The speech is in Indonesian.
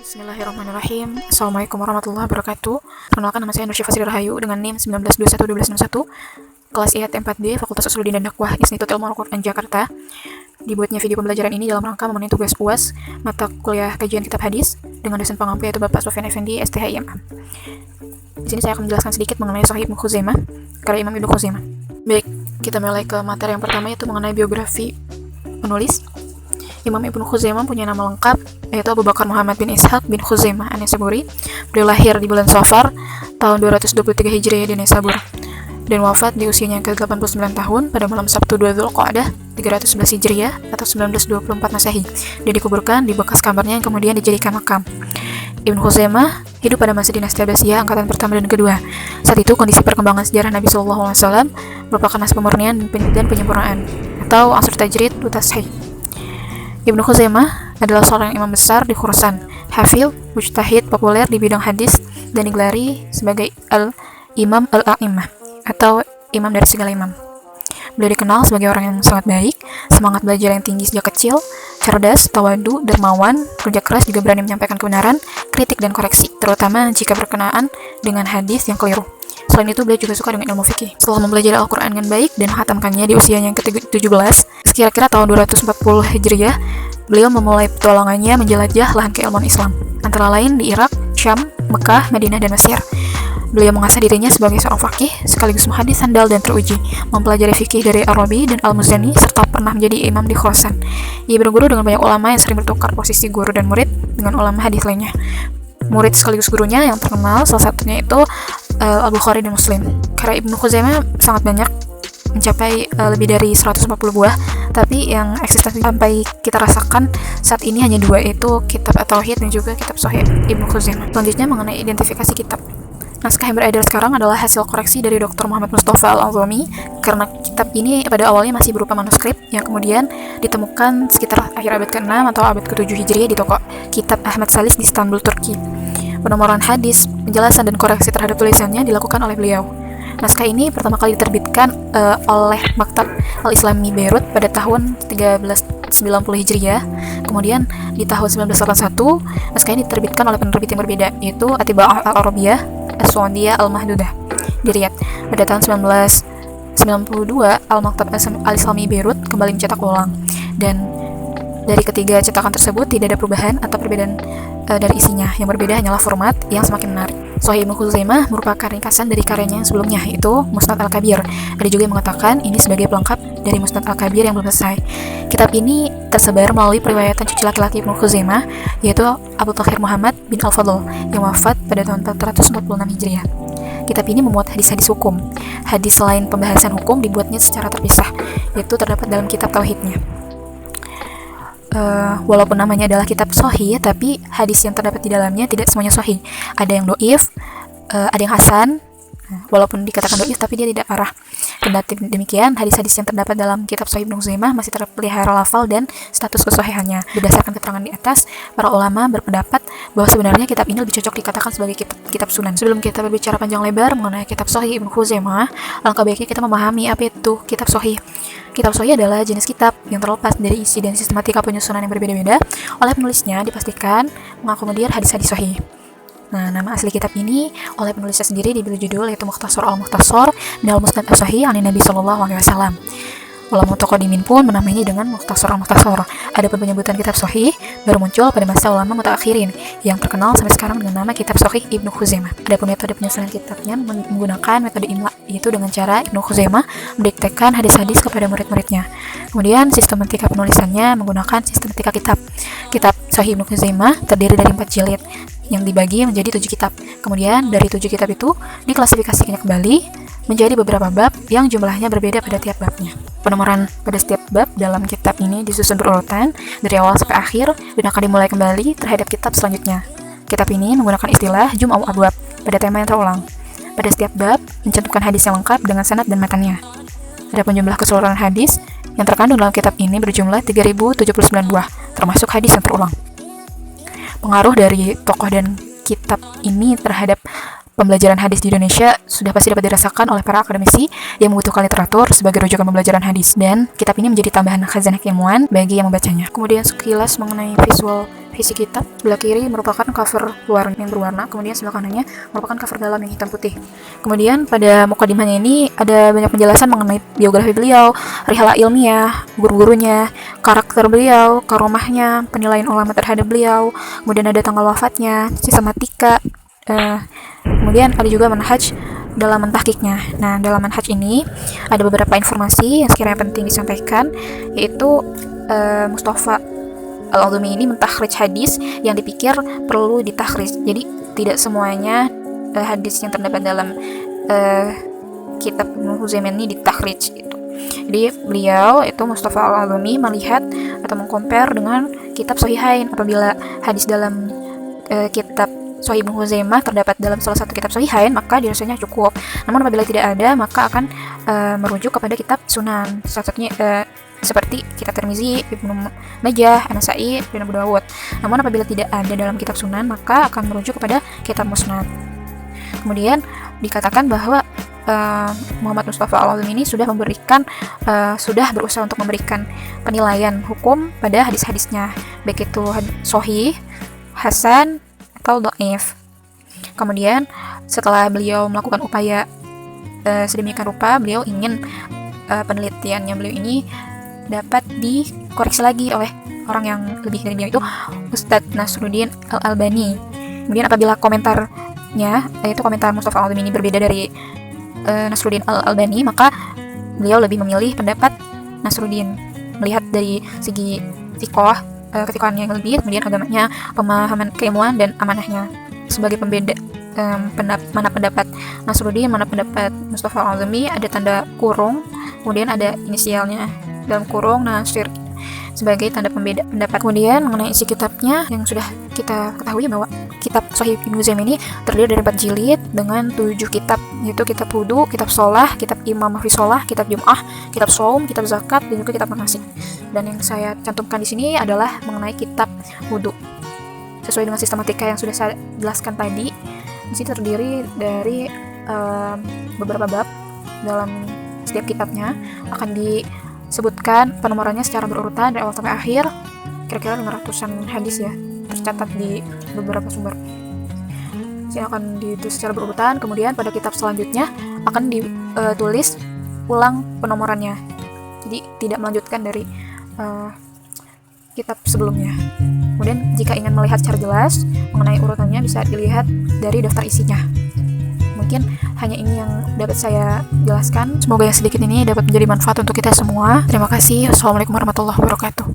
Bismillahirrahmanirrahim. Assalamualaikum warahmatullahi wabarakatuh. Perkenalkan, nama saya Nur Syifa Sri Rahayu dengan NIM 19211261, kelas IAT 4D, Fakultas Usuluddin dan Dakwah, Institut Ilmu Al-Quran Jakarta. Dibuatnya video pembelajaran ini dalam rangka memenuhi tugas UAS mata kuliah kajian kitab hadis dengan dosen pengampu yaitu Bapak Sofyan Effendi, STHIMA. Di sini saya akan menjelaskan sedikit mengenai Sahih Ibnu Khuzaimah, karya Imam Ibnu Khuzaimah. Baik, kita mulai ke materi yang pertama, yaitu mengenai biografi penulis. Imam Ibnu Khuzaimah punya nama lengkap yaitu Abu Bakar Muhammad bin Ishaq bin Khuzaimah An-Naisaburi. Beliau lahir di bulan Safar tahun 223 Hijriah di Naisabur dan wafat di usianya yang ke-89 tahun pada malam Sabtu 2 Dzulqa'dah 311 Hijriah atau 1924 Masehi, dan dikuburkan di bekas kamarnya yang kemudian dijadikan makam. Ibnu Khuzaimah hidup pada masa dinasti Abbasiyah angkatan pertama dan kedua. Saat itu kondisi perkembangan sejarah Nabi SAW merupakan masa pemurnian dan penyempurnaan atau asr tajrid wa tashih. Ibnu Khuzaimah adalah seorang imam besar di Khurasan, hafidh, mujtahid populer di bidang hadis, dan digelari sebagai Al-Imam Al-A'immah atau imam dari segala imam. Beliau dikenal sebagai orang yang sangat baik, semangat belajar yang tinggi sejak kecil, cerdas, tawadu, dermawan, kerja keras, juga berani menyampaikan kebenaran, kritik dan koreksi, terutama jika berkenaan dengan hadis yang keliru. Selain itu, beliau juga suka dengan ilmu fikih. Setelah mempelajari Al-Quran dengan baik dan menghatamkannya di usianya yang ke-17, sekira-kira tahun 240 Hijriah, beliau memulai petualangannya menjelajah lahan keilmuan Islam, antara lain di Irak, Syam, Mekah, Madinah, dan Mesir. Beliau mengasah dirinya sebagai seorang faqih, sekaligus muhadis handal dan teruji, mempelajari fikih dari Ar-Rabi dan Al-Muzani, serta pernah menjadi imam di Khurasan. Ia berguru dengan banyak ulama yang sering bertukar posisi guru dan murid dengan ulama hadis lainnya. Murid sekaligus gurunya yang terkenal salah satunya itu Al-Bukhari dan Muslim. Karya Ibnu Khuzaimah sangat banyak, mencapai lebih dari 140 buah, tapi yang eksistensi sampai kita rasakan saat ini hanya dua, yaitu kitab At-Tauhid dan juga kitab Sahih Ibnu Khuzaimah. Selanjutnya mengenai identifikasi kitab. Naskah yang beredar sekarang adalah hasil koreksi dari Dr. Muhammad Mustafa Al-Azami, karena kitab ini pada awalnya masih berupa manuskrip yang kemudian ditemukan sekitar akhir abad ke-6 atau abad ke-7 Hijriah di toko Kitab Ahmad Salis di Istanbul, Turki. Penomoran hadis, penjelasan dan koreksi terhadap tulisannya dilakukan oleh beliau. Naskah ini pertama kali diterbitkan oleh Maktab Al-Islami Beirut pada tahun 1390 Hijriah. Kemudian di tahun 1981, naskah ini diterbitkan oleh penerbit yang berbeda, yaitu Atiba'ah Al-Arabiyah As-Su'udiyah Al-Mahdudah di Riyadh. Pada tahun 1992, Al-Maktab Al-Islami Beirut kembali mencetak ulang, dan dari ketiga cetakan tersebut tidak ada perubahan atau perbedaan dari isinya. Yang berbeda hanyalah format yang semakin menarik. Sahih Ibnu Khuzaimah merupakan ringkasan dari karyanya yang sebelumnya, yaitu Musnad Al-Kabir. Ada juga yang mengatakan ini sebagai pelengkap dari Musnad Al-Kabir yang belum selesai. Kitab ini tersebar melalui periwayatan cucu laki-laki Ibnu Khuzaimah, yaitu Abu Thahir Muhammad bin Al-Fadl yang wafat pada tahun 446 Hijriah. Kitab ini memuat hadis-hadis hukum. Hadis selain pembahasan hukum dibuatnya secara terpisah, yaitu terdapat dalam kitab Tauhidnya. Walaupun namanya adalah kitab sahih, tapi hadis yang terdapat di dalamnya tidak semuanya sahih. Ada yang doif, ada yang hasan. Walaupun dikatakan doif, tapi dia tidak parah. Kendati demikian, hadis-hadis yang terdapat dalam kitab Sahih Ibnu Khuzaimah masih terpelihara lafal dan status kesahihannya. Berdasarkan keterangan di atas, para ulama berpendapat bahwa sebenarnya kitab ini lebih cocok dikatakan sebagai kitab sunan. Sebelum kita berbicara panjang lebar mengenai kitab Sahih Ibnu Khuzaimah, alangkah baiknya kita memahami apa itu kitab sahih. Kitab sahih adalah jenis kitab yang terlepas dari isi dan sistematika penyusunan yang berbeda-beda. Oleh penulisnya dipastikan mengakomodir hadis-hadis sahih. Nah, nama asli kitab ini oleh penulisnya sendiri diberi judul yaitu Mukhtasar Al-Mukhtasar minal Musnad As-Sahih an Nabi sallallahu alaihi wasallam. Ulama mutaqaddimin pun menamainya dengan Mukhtasar Al-Mukhtasar. Adapun penyebutan kitab sahih baru muncul pada masa ulama mutaakhirin yang terkenal sampai sekarang dengan nama kitab Sahih Ibnu Khuzaimah. Adapun metode penyusunan kitabnya menggunakan metode imla, yaitu dengan cara Ibnu Khuzaimah mendiktekan hadis-hadis kepada murid-muridnya. Kemudian sistematika penulisannya menggunakan sistematika kitab. Kitab Sahih Ibnu Khuzaimah terdiri dari 4 jilid yang dibagi menjadi 7 kitab. Kemudian dari 7 kitab itu diklasifikasikannya kembali menjadi beberapa bab yang jumlahnya berbeda pada tiap babnya. Penomoran pada setiap bab dalam kitab ini disusun berurutan dari awal sampai akhir dan akan dimulai kembali terhadap kitab selanjutnya. Kitab ini menggunakan istilah jum'u abwab pada tema yang terulang. Pada setiap bab mencantumkan hadis yang lengkap dengan sanad dan matanya. Adapun jumlah keseluruhan hadis yang terkandung dalam kitab ini berjumlah 3079 buah, termasuk hadis yang terulang. Pengaruh dari tokoh dan kitab ini terhadap pembelajaran hadis di Indonesia sudah pasti dapat dirasakan oleh para akademisi yang membutuhkan literatur sebagai rujukan pembelajaran hadis, dan kitab ini menjadi tambahan khazanah keilmuan bagi yang membacanya. Kemudian sekilas mengenai visual isi kitab. Sebelah kiri merupakan cover luar yang berwarna, kemudian sebelah kanannya merupakan cover dalam yang hitam putih. Kemudian pada mukadimahnya ini ada banyak penjelasan mengenai biografi beliau, rihala ilmiah, guru-gurunya, karakter beliau, karomahnya, penilaian ulama terhadap beliau, kemudian ada tanggal wafatnya, sistematika, kemudian ada juga manhaj dalam mentahkiknya. Nah, dalam manhaj ini ada beberapa informasi yang sekiranya penting disampaikan, yaitu Mustafa Al-Azumi ini mentakhrij hadis yang dipikir perlu ditakhrij. Jadi tidak semuanya hadis yang terdapat dalam kitab Ibnu Huzaimah ini ditakhrij gitu. Jadi beliau itu Mustafa Al-Azumi melihat atau mengcompare dengan kitab Sahihain. Apabila hadis dalam kitab Sahih Ibnu Huzaimah terdapat dalam salah satu kitab Sahihain, maka dirasanya cukup. Namun apabila tidak ada, maka akan merujuk kepada kitab Sunan. Salah satunya seperti kitab Tirmizi, Ibnu Majah, An-Nasa'i, dan Abu Dawud. Namun apabila tidak ada dalam kitab Sunan, maka akan merujuk kepada kitab Musnad. Kemudian dikatakan bahwa Muhammad Mustafa Al-Azumi ini sudah berusaha untuk memberikan penilaian hukum pada hadis-hadisnya, baik itu sahih, hasan, atau dhaif. Kemudian setelah beliau melakukan upaya sedemikian rupa, beliau ingin penelitiannya beliau ini dapat dikoreksi lagi oleh orang yang lebih dari beliau, itu Ustadz Nasruddin Al-Albani. Kemudian apabila komentarnya, yaitu komentar Mustafa Al-Azumi ini berbeda dari Nasruddin Al-Albani, maka beliau lebih memilih pendapat Nasruddin, melihat dari segi fiqh, ketikannya yang lebih, kemudian agamanya, pemahaman keilmuan, dan amanahnya. Sebagai pembeda mana pendapat Nasruddin, mana pendapat Mustafa Al-Azumi, ada tanda kurung, kemudian ada inisialnya dalam kurung Nasir sebagai tanda pembeda pendapat. Kemudian mengenai isi kitabnya, yang sudah kita ketahui bahwa kitab Sahih Ibnu Huzaimah ini terdiri dari 4 jilid dengan 7 kitab, yaitu kitab wudu, kitab sholah, kitab imamah fi sholah, kitab jum'ah, kitab shaum, kitab zakat, dan juga kitab manasik. Dan yang saya cantumkan di sini adalah mengenai kitab wudu. Sesuai dengan sistematika yang sudah saya jelaskan tadi, di sini terdiri dari beberapa bab. Dalam setiap kitabnya akan disebutkan penomorannya secara berurutan dari awal sampai akhir, kira-kira 500-an hadis ya, tercatat di beberapa sumber. Sini akan ditulis secara berurutan, kemudian pada kitab selanjutnya akan ditulis ulang penomorannya. Jadi tidak melanjutkan dari kitab sebelumnya. Kemudian jika ingin melihat secara jelas mengenai urutannya, bisa dilihat dari daftar isinya. Mungkin hanya ini yang dapat saya jelaskan. Semoga yang sedikit ini dapat menjadi manfaat untuk kita semua. Terima kasih. Assalamualaikum warahmatullahi wabarakatuh.